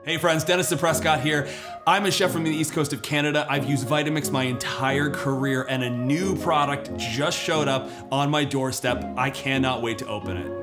Hey friends, Dennis the Prescott here. I'm a chef from the East Coast of Canada. I've used Vitamix my entire career and a new product just showed up on my doorstep. I cannot wait to open it.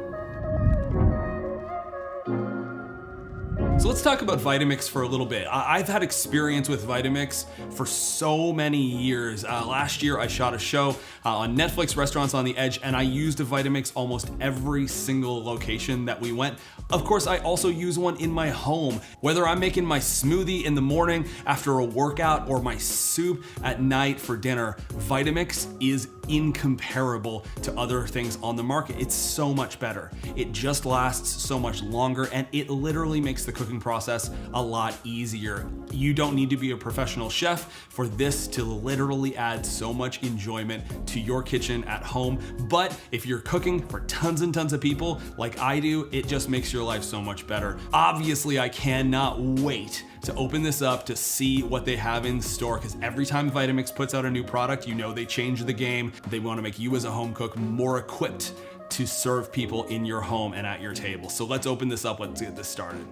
So let's talk about Vitamix for a little bit. I've had experience with Vitamix for so many years. Last year I shot a show on Netflix, Restaurants on the Edge, and I used a Vitamix almost every single location that we went. Of course, I also use one in my home. Whether I'm making my smoothie in the morning after a workout or my soup at night for dinner, Vitamix is incomparable to other things on the market. It's so much better. It just lasts so much longer, and it literally makes the cooking process a lot easier. You don't need to be a professional chef for this to literally add so much enjoyment to your kitchen at home. But if you're cooking for tons and tons of people like I do, it just makes your life so much better. Obviously, I cannot wait to open this up to see what they have in store, because every time Vitamix puts out a new product, you know they change the game. They want to make you as a home cook more equipped to serve people in your home and at your table. So let's open this up, let's get this started.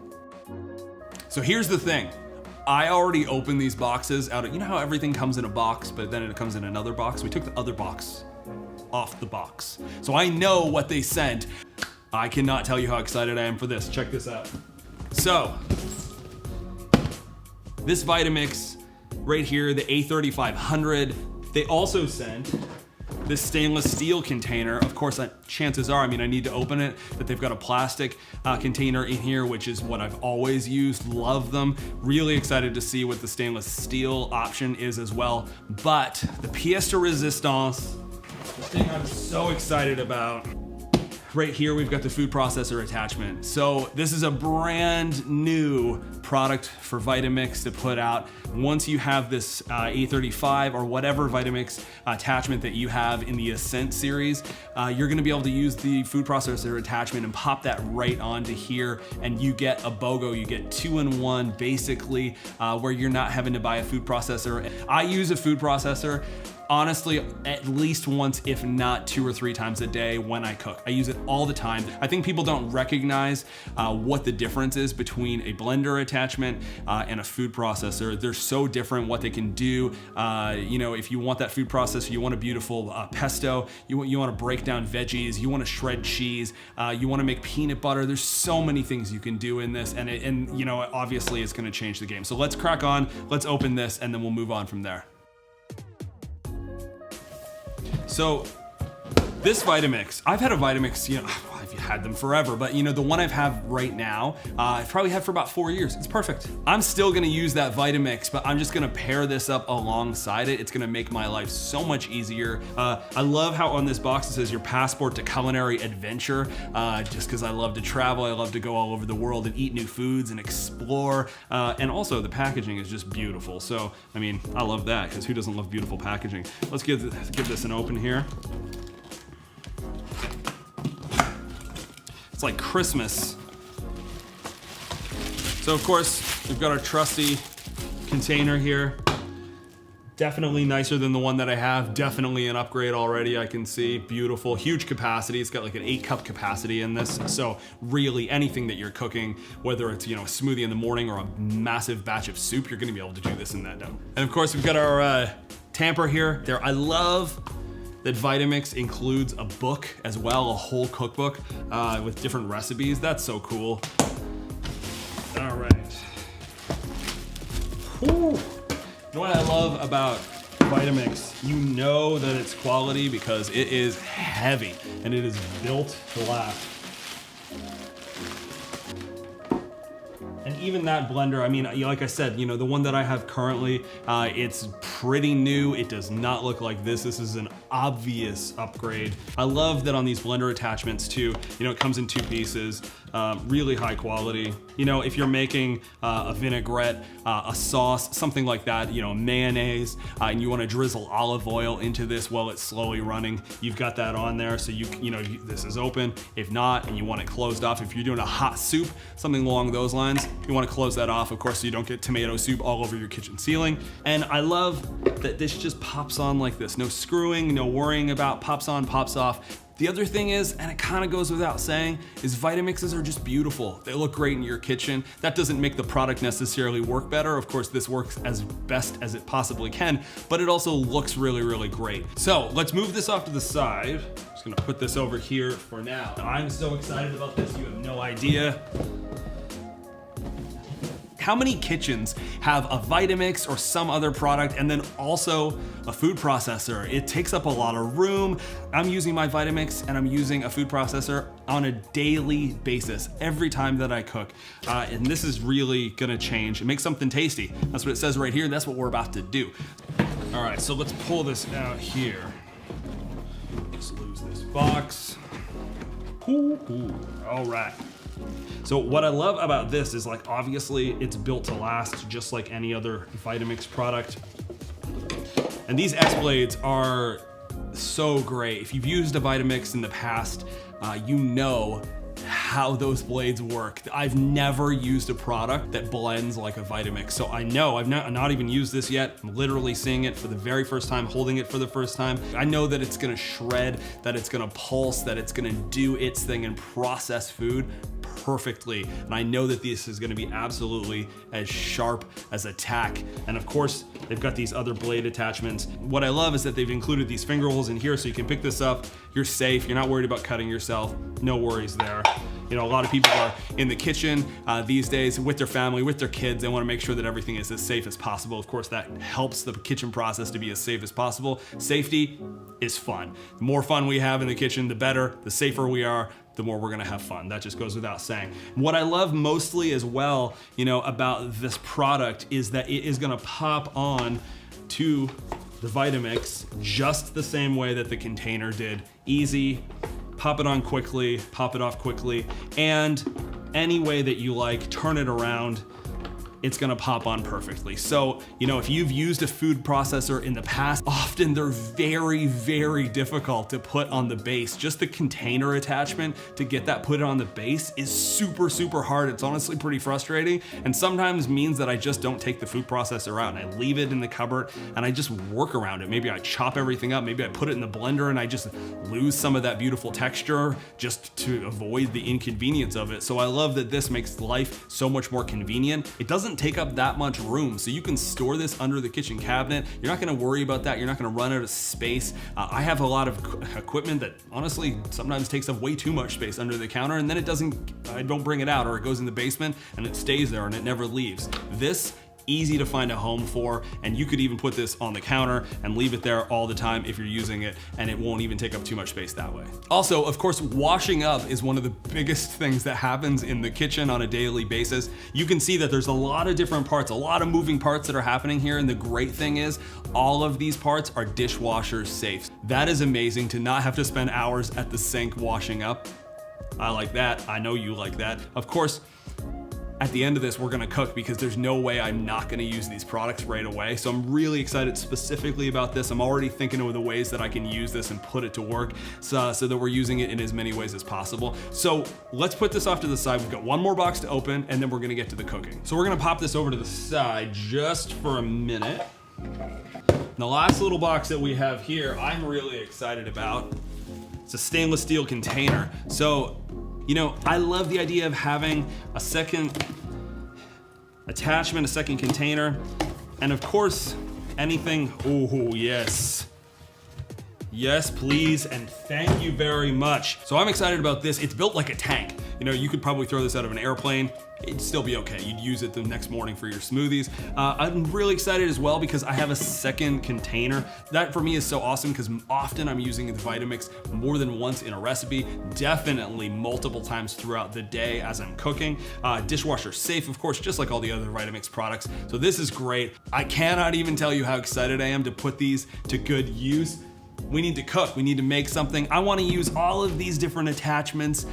So here's the thing. I already opened these boxes out of, you know how everything comes in a box, but then it comes in another box? We took the other box off the box. So I know what they sent. I cannot tell you how excited I am for this. Check this out. So, this Vitamix right here, the A3500, they also sent this stainless steel container. Of course, chances are, I need to open it, that they've got a plastic container in here, which is what I've always used, love them. Really excited to see what the stainless steel option is as well. But the pièce de résistance, the thing I'm so excited about, right here we've got the food processor attachment. So this is a brand new product for Vitamix to put out. Once you have this A35 or whatever Vitamix attachment that you have in the Ascent series, you're gonna be able to use the food processor attachment and pop that right onto here, and you get a BOGO. You get 2-in-1 basically, where you're not having to buy a food processor. I use a food processor honestly at least once, if not 2 or 3 times a day when I cook. I use it all the time. I think people don't recognize what the difference is between a blender attachment and a food processor. They're so different what they can do. You know, if you want that food processor, you want a beautiful pesto, you want to break down veggies, you want to shred cheese, you want to make peanut butter. There's so many things you can do in this, and you know, obviously it's going to change the game. So let's crack on, let's open this, and then we'll move on from there. So this Vitamix, I've had a Vitamix, you know, I've had them forever, but you know, the one I've had right now, I've probably had for about 4 years. It's perfect. I'm still gonna use that Vitamix, but I'm just gonna pair this up alongside it. It's gonna make my life so much easier. I love how on this box it says your passport to culinary adventure, just because I love to travel, I love to go all over the world and eat new foods and explore, and also the packaging is just beautiful. So, I love that, because who doesn't love beautiful packaging? Let's give this an open here. It's like Christmas. So of course, we've got our trusty container here. Definitely nicer than the one that I have. Definitely an upgrade already, I can see. Beautiful, huge capacity. It's got like an 8-cup capacity in this. So really anything that you're cooking, whether it's, you know, a smoothie in the morning or a massive batch of soup, you're gonna be able to do this in that dough. And of course, we've got our tamper here. I love that Vitamix includes a book as well, a whole cookbook with different recipes. That's so cool. All right. Whew. You know what I love about Vitamix? You know that it's quality because it is heavy and it is built to last. And even that blender, like I said, you know, the one that I have currently, it's pretty new. It does not look like this. This is an obvious upgrade. I love that on these blender attachments too, you know, it comes in 2 pieces, really high quality. You know, if you're making a vinaigrette, a sauce, something like that, you know, mayonnaise, and you want to drizzle olive oil into this while it's slowly running, you've got that on there. So this is open. If not, and you want it closed off, if you're doing a hot soup, something along those lines, you want to close that off, of course, so you don't get tomato soup all over your kitchen ceiling. And I love that this just pops on like this. No screwing, no worrying about, pops on, pops off. The other thing is, and it kind of goes without saying, is Vitamixes are just beautiful. They look great in your kitchen. That doesn't make the product necessarily work better. Of course, this works as best as it possibly can, but it also looks really, really great. So let's move this off to the side. Just gonna put this over here for now. I'm so excited about this, you have no idea. How many kitchens have a Vitamix or some other product and then also a food processor? It takes up a lot of room. I'm using my Vitamix and I'm using a food processor on a daily basis every time that I cook. And this is really gonna change and make something tasty. That's what it says right here. That's what we're about to do. All right, so let's pull this out here. Just lose this box. Ooh. All right. So what I love about this is, like, obviously it's built to last just like any other Vitamix product. And these S-blades are so great. If you've used a Vitamix in the past, you know how those blades work. I've never used a product that blends like a Vitamix. So I know, I've not even used this yet. I'm literally seeing it for the very first time, holding it for the first time. I know that it's gonna shred, that it's gonna pulse, that it's gonna do its thing and process food perfectly. And I know that this is gonna be absolutely as sharp as a tack. And of course, they've got these other blade attachments. What I love is that they've included these finger holes in here so you can pick this up, you're safe, you're not worried about cutting yourself, no worries there. You know, a lot of people are in the kitchen these days with their family, with their kids. They wanna make sure that everything is as safe as possible. Of course, that helps the kitchen process to be as safe as possible. Safety is fun. The more fun we have in the kitchen, the better. The safer we are, the more we're gonna have fun. That just goes without saying. What I love mostly as well, you know, about this product is that it is gonna pop on to the Vitamix just the same way that the container did. Easy, pop it on quickly, pop it off quickly, and any way that you like, turn it around, it's gonna pop on perfectly. So, you know, if you've used a food processor in the past, often they're very, very difficult to put on the base. Just the container attachment to get that put on the base is super, super hard. It's honestly pretty frustrating, and sometimes means that I just don't take the food processor out and I leave it in the cupboard and I just work around it. Maybe I chop everything up, maybe I put it in the blender and I just lose some of that beautiful texture just to avoid the inconvenience of it. So I love that this makes life so much more convenient. It doesn't take up that much room, so you can store this under the kitchen cabinet. You're not gonna worry about that. You're not gonna run out of space. I have a lot of equipment that honestly sometimes takes up way too much space under the counter, and then I don't bring it out, or it goes in the basement and it stays there and it never leaves. This easy to find a home for, and you could even put this on the counter and leave it there all the time if you're using it, and it won't even take up too much space that way. Also, of course, washing up is one of the biggest things that happens in the kitchen on a daily basis. You can see that there's a lot of different parts, a lot of moving parts that are happening here, and the great thing is all of these parts are dishwasher safe. That is amazing, to not have to spend hours at the sink washing up. I like that. I know you like that. Of course, at the end of this, we're gonna cook, because there's no way I'm not gonna use these products right away. So I'm really excited specifically about this. I'm already thinking of the ways that I can use this and put it to work so that we're using it in as many ways as possible. So let's put this off to the side. We've got one more box to open, and then we're gonna get to the cooking. So we're gonna pop this over to the side just for a minute. The last little box that we have here, I'm really excited about. It's a stainless steel container. So, you know, I love the idea of having a second attachment, a second container, and of course, anything, oh yes. Yes, please, and thank you very much. So I'm excited about this. It's built like a tank. You know, you could probably throw this out of an airplane. It'd still be okay. You'd use it the next morning for your smoothies. I'm really excited as well because I have a second container. That for me is so awesome because often I'm using the Vitamix more than once in a recipe, definitely multiple times throughout the day as I'm cooking. Dishwasher safe, of course, just like all the other Vitamix products. So this is great. I cannot even tell you how excited I am to put these to good use. We need to cook, we need to make something. I wanna use all of these different attachments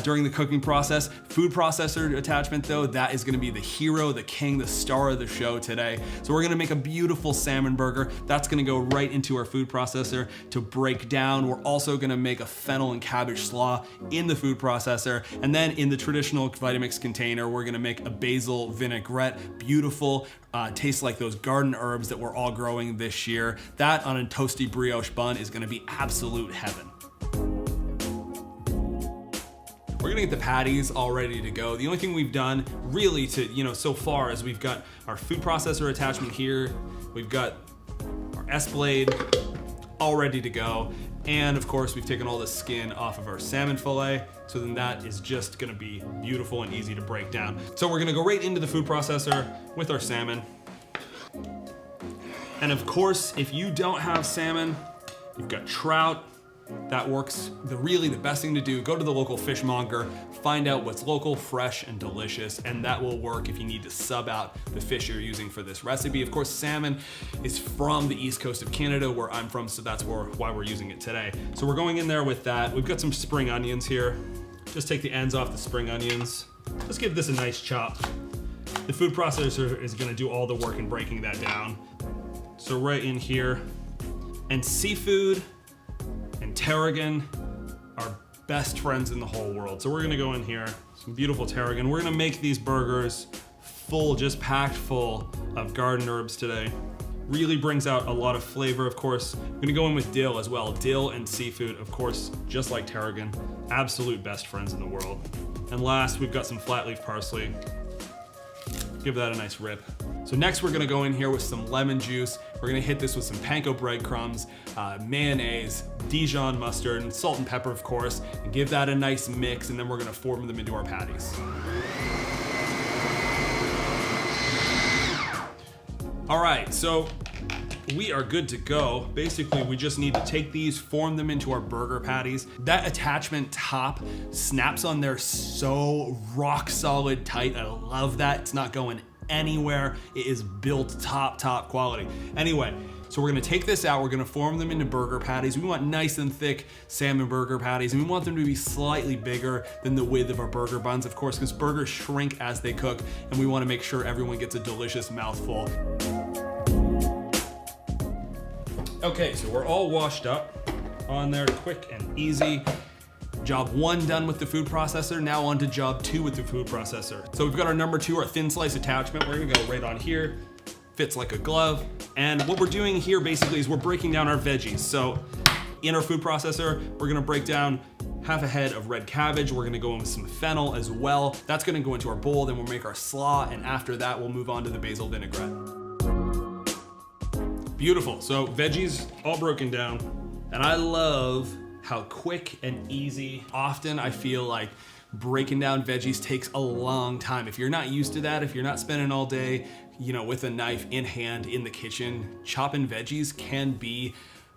during the cooking process. Food processor attachment though, that is gonna be the hero, the king, the star of the show today. So we're gonna make a beautiful salmon burger. That's gonna go right into our food processor to break down. We're also gonna make a fennel and cabbage slaw in the food processor. And then in the traditional Vitamix container, we're gonna make a basil vinaigrette, beautiful, tastes like those garden herbs that we're all growing this year. That on a toasty brioche bun is gonna be absolute heaven. we're gonna get the patties all ready to go. The only thing we've done really to, so far is we've got our food processor attachment here. We've got our S-blade all ready to go. And of course, we've taken all the skin off of our salmon fillet. So then that is just gonna be beautiful and easy to break down. So we're gonna go right into the food processor with our salmon. And of course, if you don't have salmon, you've got trout. That works. Really the best thing to do, go to the local fishmonger, find out what's local, fresh, and delicious, and that will work if you need to sub out the fish you're using for this recipe. Of course, salmon is from the east coast of Canada, where I'm from, so that's why we're using it today. So we're going in there with that. We've got some spring onions here. Just take the ends off the spring onions. Let's give this a nice chop. The food processor is gonna do all the work in breaking that down. So right in here, and seafood and tarragon are best friends in the whole world. So we're gonna go in here, some beautiful tarragon. We're gonna make these burgers full, just packed full of garden herbs today. Really brings out a lot of flavor, of course. I'm gonna go in with dill as well. Dill and seafood, of course, just like tarragon, absolute best friends in the world. And last, we've got some flat leaf parsley. Give that a nice rip. So next we're gonna go in here with some lemon juice. We're gonna hit this with some panko breadcrumbs, mayonnaise, Dijon mustard, and salt and pepper, of course, and give that a nice mix, and then we're gonna form them into our patties. All right, so we are good to go. Basically, we just need to take these, form them into our burger patties. That attachment top snaps on there so rock solid tight. I love that. It's not going anywhere. It is built top quality. Anyway, so we're gonna take this out, we're gonna form them into burger patties. We want nice and thick salmon burger patties, and we want them to be slightly bigger than the width of our burger buns, of course, because burgers shrink as they cook, and we wanna make sure everyone gets a delicious mouthful. Okay, so we're all washed up on there, quick and easy. Job 1 done with the food processor, now on to job 2 with the food processor. So we've got our number 2, our thin slice attachment. We're gonna go right on here, fits like a glove. And what we're doing here basically is we're breaking down our veggies. So in our food processor, we're gonna break down half a head of red cabbage. We're gonna go in with some fennel as well. That's gonna go into our bowl, then we'll make our slaw, and after that, we'll move on to the basil vinaigrette. Beautiful, so veggies all broken down. And I love how quick and easy. Often I feel like breaking down veggies takes a long time. If you're not used to that, if you're not spending all day, with a knife in hand in the kitchen, chopping veggies can be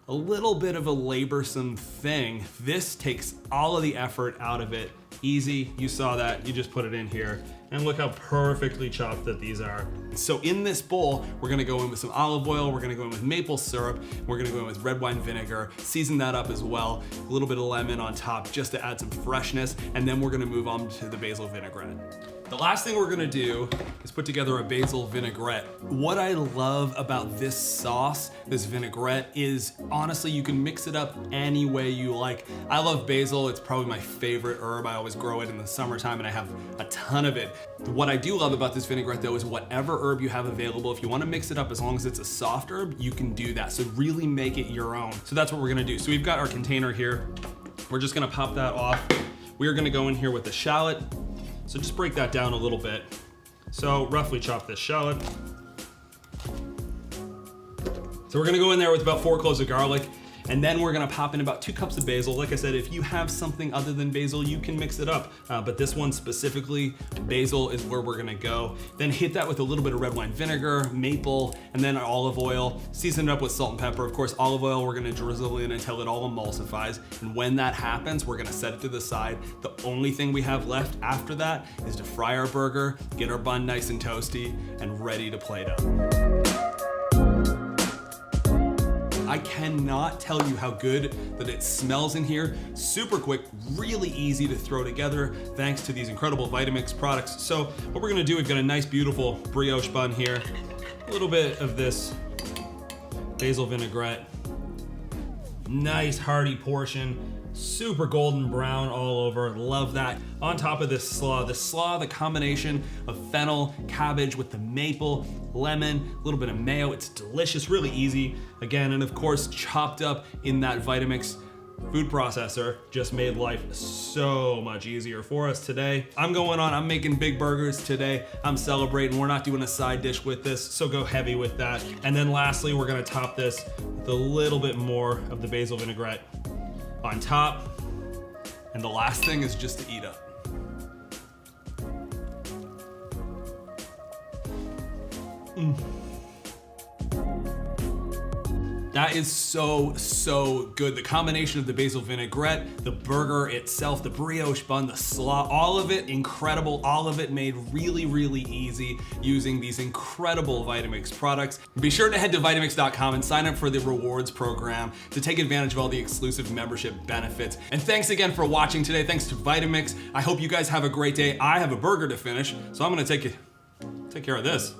a little bit of a laborsome thing. This takes all of the effort out of it. Easy, you saw that, you just put it in here. And look how perfectly chopped that these are. So in this bowl, we're gonna go in with some olive oil, we're gonna go in with maple syrup, we're gonna go in with red wine vinegar, season that up as well, a little bit of lemon on top just to add some freshness, and then we're gonna move on to the basil vinaigrette. The last thing we're gonna do is put together a basil vinaigrette. What I love about this sauce, this vinaigrette, is honestly, you can mix it up any way you like. I love basil, it's probably my favorite herb. I always grow it in the summertime and I have a ton of it. What I do love about this vinaigrette though is whatever herb you have available, if you wanna mix it up, as long as it's a soft herb, you can do that. So really make it your own. So that's what we're gonna do. So we've got our container here. We're just gonna pop that off. We are gonna go in here with the shallot. So just break that down a little bit. So roughly chop this shallot. So we're gonna go in there with about 4 cloves of garlic, and then we're gonna pop in about 2 cups of basil. Like I said, if you have something other than basil, you can mix it up. But this one specifically, basil is where we're gonna go. Then hit that with a little bit of red wine vinegar, maple, and then our olive oil. Season it up with salt and pepper. Of course, olive oil, we're gonna drizzle in until it all emulsifies. And when that happens, we're gonna set it to the side. The only thing we have left after that is to fry our burger, get our bun nice and toasty, and ready to plate up. I cannot tell you how good that it smells in here. Super quick, really easy to throw together thanks to these incredible Vitamix products. So what we're gonna do, we've got a nice beautiful brioche bun here, a little bit of this basil vinaigrette, nice hearty portion, super golden brown all over, love that. On top of this slaw, the combination of fennel, cabbage with the maple, lemon, a little bit of mayo, it's delicious, really easy. Again, and of course, chopped up in that Vitamix food processor just made life so much easier for us today. I'm making big burgers today. I'm celebrating. We're not doing a side dish with this, so go heavy with that. And then lastly, we're gonna top this with a little bit more of the basil vinaigrette on top. And the last thing is just to eat up. That is so good. The combination of the basil vinaigrette, the burger itself, the brioche bun, the slaw, all of it incredible. All of it made really easy using these incredible Vitamix products. Be sure to head to Vitamix.com and sign up for the rewards program to take advantage of all the exclusive membership benefits. And thanks again for watching today. Thanks to Vitamix. I hope you guys have a great day. I have a burger to finish, so I'm gonna take care of this.